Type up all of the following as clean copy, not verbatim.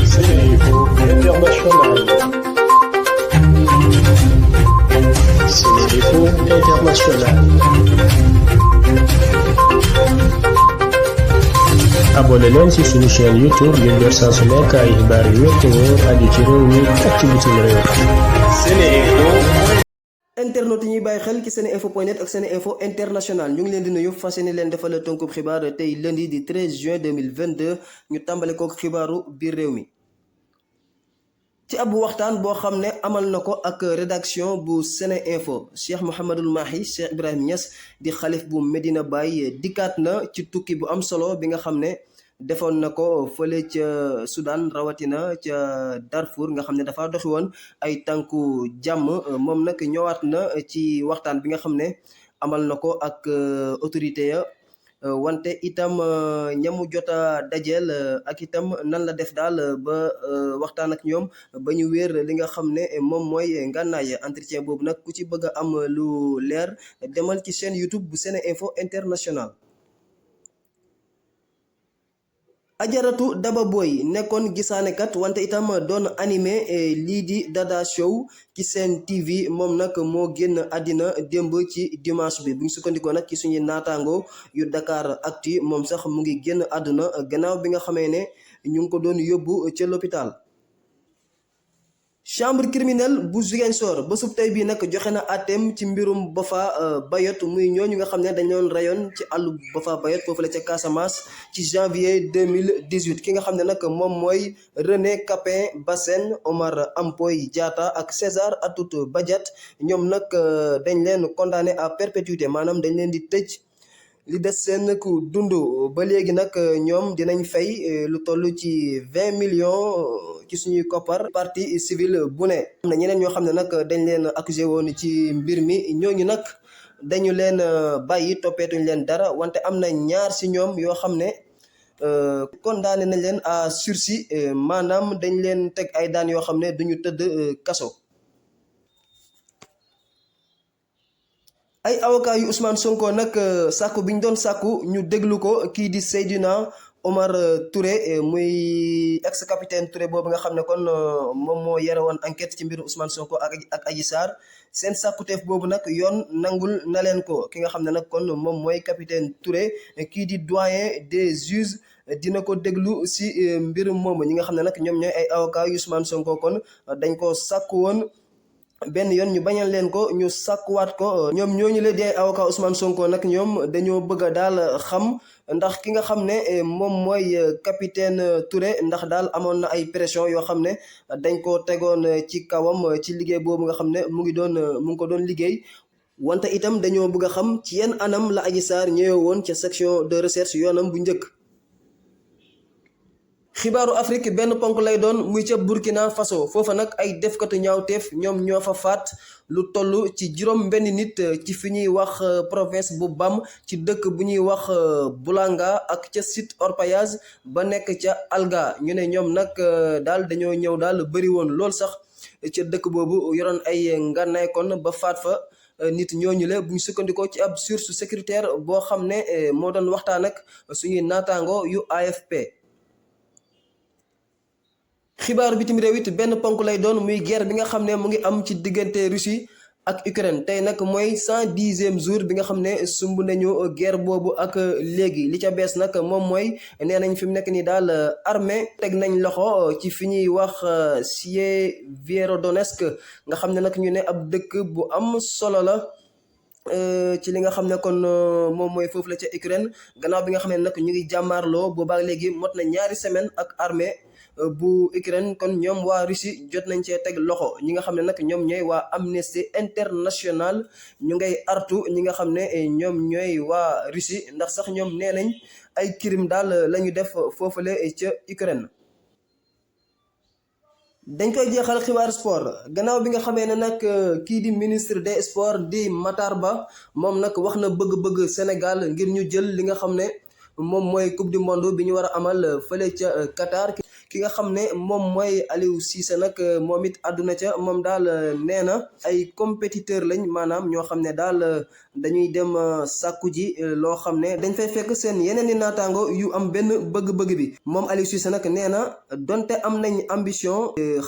Sénéinfo International. Sénéinfo International. abonné leen ci suñu chaîne YouTube ngir jot saa su nekk ay xibaar yu wér te wóor aju ci réew mi ak ci bitim réew. Sénéinfo. internautes yi ñuy bàyyi xel ci seneinfo.net ak Seneinfo International ñu ngi leen di nuyu fas yéene leen defal tënkub xibaar tey lundi di 13 juin 2022 ñu tàmbale kook xibaaru biir réew mi. ci ab waxtaan boo xam ne amal na ko ak rédaction bu Seneinfo Cheikh Mouhamadul Mahi Cheikh Ibrahim Niass di xalif bu Medina Baye dikkaat na ci tukki bu am solo bi nga xam ne defoon na ko fële ca Soudan rawatina ca Darfour nga xam ne dafa doxi woon ay tànku jàmm moom nag ñëwaat na ci waxtaan bi nga xam ne amal na ko ak autorité ya wante itam ñamu jota dajeel ak itam nan la def daal ba waxtaan ak ñoom ba ñu wéer li nga xam ne moom mooy ngànnaay entretien boobu nag ku ci bëgg a am lu leer demal ci chaîne YouTube bu Seneinfo International. Ajaratu Daba Boy nekkoon gisaanekat wante itam doon animé lii di Dada Show ci Sen TV moom nag moo génn àddina démb ci dimanche bi bu ñu sukkandikoo nag ci suñuy naataango yu Dakar Actu moom sax mu ngi génn àdduna gannaaw bi nga xamee ne ñu ngi ko doon yóbbu ca l'hôpital. chambre criminelle bu Ziguinchor ba sub tey bii nag joxe na àtteem ci mbirum Boffa Bayotte muy ñooñu nga xam ne dañ doon rayoon ci àllu Boffa Bayotte foofu la ca Casamance ci janvier 2018 ki nga xam ne nag moom mooy René Capain Bassène Omar Ampoy Diatta ak César Atoute Badiate ñoom nag dañ leen condamné à perpétuité maanaam dañ leen di tëj li des seen ku dund ba léegi nag ñoom dinañ fay lu toll ci 20 millions ci suñuy koppar partie civile bu ne. am na ñeneen ñoo xam ne nag dañ leen accusé woon ci mbir mi ñooñu nag dañu leen bàyyi toppeetuñ leen dara wante am na ñaar si ñoom yoo xam ne condamné nañ leen à sursis maanaam dañ leen teg ay daan yoo xam ne duñu tëdd kaso. ay avocat yu Ousmane Sonko nag sàkku bi ñu doon sàkku ñu déglu ko kii di Seydina Omar Touré muy ex capitaine Touré boobu nga xam ne kon moom moo yore woon enquête ci mbiru Ousmane Sonko ak Adji Sarr seen sàkkuteef boobu nag yoon nangul na leen ko ki nga xam ne nag kon moom mooy capitaine Touré kii di doyen des juges dina ko déglu si mbirum moomu ñi nga xam ne nag ñoom ñooy ay avocat yu Ousmane Sonko kon dañ ko sàkku woon benn yoon ñu bañal leen ko ñu sàkkuwaat ko ñoom ñooñu la di ay avocat Ousmane Sonko nag ñoom dañoo bëgg a daal xam ndax ki nga xam ne moom mooy capitaine Touré ndax daal amoon na ay pression yoo xam ne dañ ko tegoon ci kawam ci liggéey boobu nga xam ne mu ngi ko doon liggéey wante itam dañoo bëgg a xam ci yenn anam la Adji Sarr ñëwee woon ca section de recherche yoonam bu njëkk. xibaaru Afrique benn ponk lay doon muy ca Burkina Faso foofa nag ay defkatu ñaawteef ñoom ñoo fa faat lu toll ci juróom benn nit ci fi ñuy wax province bu Bam ci dëkk bu ñuy wax Boulanga ak ca site orpaillage ba nekk ca Alga ñu ne ñoom nag daal dañoo ñëw daal bëri woon lool sax ca dëkk boobu yoroon ay ngànnaay kon ba faat fa nit ñooñu la bu ñu sukkandikoo ci ab source sécuritaire boo xam ne moo doon waxtaan ak suñuy naataango yu AFP. xibaaru bitim réew it benn ponk lay doon muy guerre bi nga xam ne mu ngi am ci diggante Russie ak Ukraine tey nag mooy 110e jour bi nga xam ne sumb nañu guerre boobu ak léegi li ca bees nag moom mooy nee nañ fi mu nekk nii daal armée teg nañ loxo ci fi ñuy wax Sievierodonetsk nga xam ne nag ñu ne ab dëkk bu am solo la ci li nga xam ne kon moom mooy foofu la ca Ukraine gannaaw bi nga xam ne nag ñu ngi jàmmaarloo boobaa léegi mot na ñaari semaine ak armée bu Ukraine kon ñoom waa Russie jot nañ cee teg loxo ñi nga xam ne nag ñoom ñooy waa Amnesty International ñu ngay artu ñi nga xam ne ñoom ñooy waa Russie ndax sax ñoom nee nañ ay crime daal la ñu def foofule ca Ukraine. dañ koy jeexal xibaar sport gannaaw bi nga xamee ne nag kii di ministre des sports di Matar Ba moom nag wax na bëgg-bëgg Sénégal ngir ñu jël li nga xam ne moom mooy coupe du monde bi ñu war a amal fële ca Qatar ki nga xam ne moom mooy Aliou Cissé nag moom it àdduna ca moom daal nee na ay compétiteur lañ maanaam ñoo xam ne daal dañuy dem sàkku ji loo xam ne dañ fay fekk seen yeneen i naataango yu am benn bëgg-bëgg bi moom Aliou Cissé nag nee na donte am nañ ambition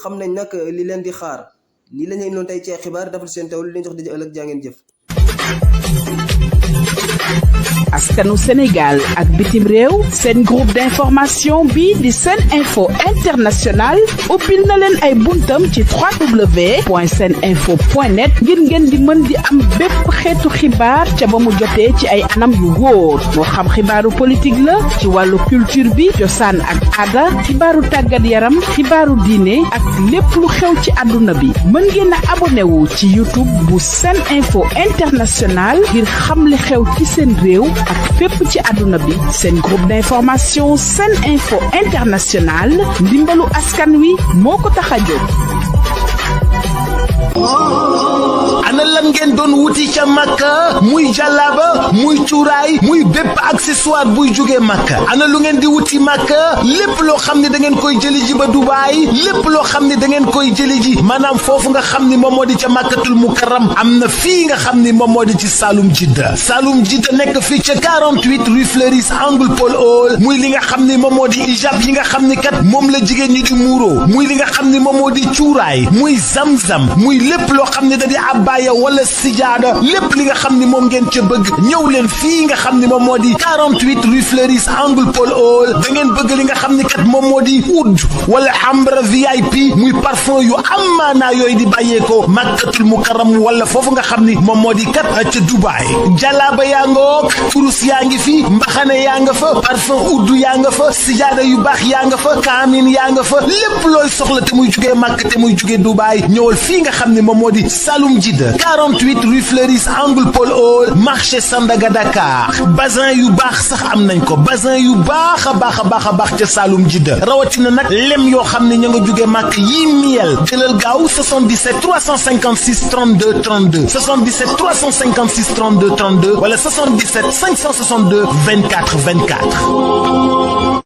xam nañ nag li leen di xaar lii la ñu indiloon tey ci xibaar dafal seen taw li leen jox daje ëllëg jaa ngeen jëf. askanu Sénégal ak bitim réew seen groupe d'information bi di Sen Info International ubbil na leen ay buntam ci www.seninfo.net ngir ngeen di mën di am bépp xeetu xibaar ca ba mu jotee ci ay anam yu wóor moo xam xibaaru politique la ci wàllu culture bi cosaan ak aada xibaaru tàggat yaram xibaaru diine ak lépp lu xew ci àdduna bi mën ngeen a abonné wu ci YouTube bu Sen Info International ngir xam li xew ci seen réew ak fépp ci àdduna bi seen groupe d'information Sen Info International ndimbalu askan wi moo ko tax a jóg. ana lan ngeen doon wuti ca Makka muy jàllaaba muy cuuraay muy bépp accessoire buy jógee Makka ana lu ngeen di wuti Makka lépp loo xam ne da ngeen koy jëli ji ba Dubaay lépp loo xam ne da ngeen koy jëli ji maanaam foofu nga xam ni moom moo di ca Makkatul Mukarram am na fii nga xam ni moom moo di ci Saloum Jidda nekk fii ca 48 rue Fleuris angle Paul Hall muy li nga xam ni moom moo di hijab yi nga xam ni kat moom la jigéen ñi di muuro muy li nga xam ni moom moo di cuuraay muy zamzam muy lépp loo xam ne da di abbaaya wala sijaada lépp li nga xam ni moom ngeen ca bëgg ñëw leen fii nga xam ni moom moo di 48 rue Fleuris angle Paul Hall da ngeen bëgg li nga xam ni kat moom moo di oud wala ambre VIP muy parfum yu amaanaa yooyu di bàyyeekoo Makkatul Mukarram wala foofu nga xam ni moom moo di kat ca Dubaay jalaaba yaa ngoog kurus yaa ngi fi mbaxane yaa nga fa parfum oud yaa nga fa sijaada yu baax yaa nga fa kaamin yaa nga fa lépp looy soxla te muy jugee Makka te muy jugee Dubaay ñëwal fii nga xam ni moom moo di Saloum Jidda 48 rue Fleuris angle Paul Hall marché Sandaga Dakar bazin yu baax sax am nañ ko bazin yu baax a baax ca Saloum Jidda rawatina nag lem yoo xam ne ña nga jóge màkk yii miel jëlal gaaw 77 356 32 32 77 356 32 32 wala 77 562 24 24